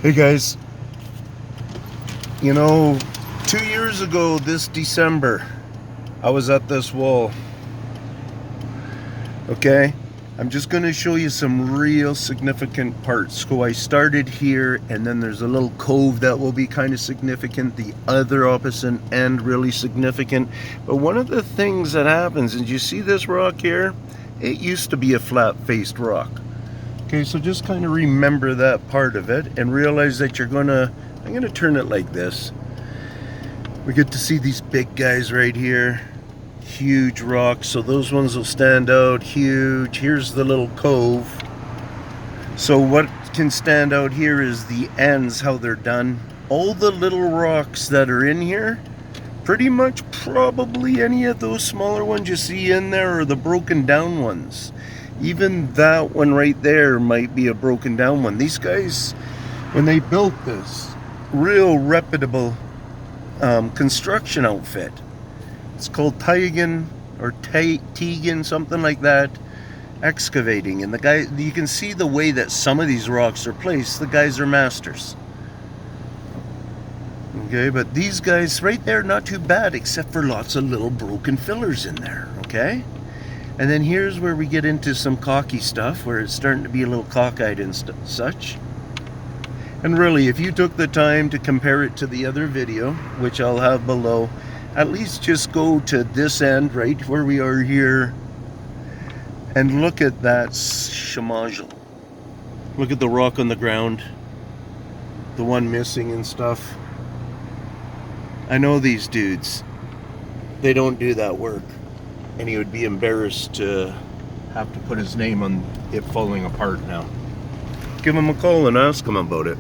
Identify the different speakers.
Speaker 1: Hey guys, you know, 2 years ago this December, I was at this wall. Okay, I'm just going to show you some real significant parts. So I started here, and then there's a little cove that will be kind of significant, the other opposite end really significant. But one of the things that happens is, you see this rock here? It used to be a flat-faced rock. Okay, so just kind of remember that part of it and realize that I'm gonna turn it like this. We get to see these big guys right here, huge rocks, so those ones will stand out huge. Here's the little cove. So what can stand out here is the ends, how they're done. All the little rocks that are in here, pretty much probably any of those smaller ones you see in there are the broken down ones. Even that one right there might be a broken down one. These guys, when they built this, real reputable construction outfit. It's called Tegan or Tegan, something like that, excavating. And the guy, you can see the way that some of these rocks are placed. The guys are masters. Okay, but these guys right there, not too bad, except for lots of little broken fillers in there. Okay. And then here's where we get into some cocky stuff, where it's starting to be a little cockeyed and such. And really, if you took the time to compare it to the other video, which I'll have below, at least just go to this end, right where we are here, and look at that shamajal. Look at the rock on the ground, the one missing and stuff. I know these dudes, they don't do that work. And he would be embarrassed to have to put his name on it falling apart now. Give him a call and ask him about it.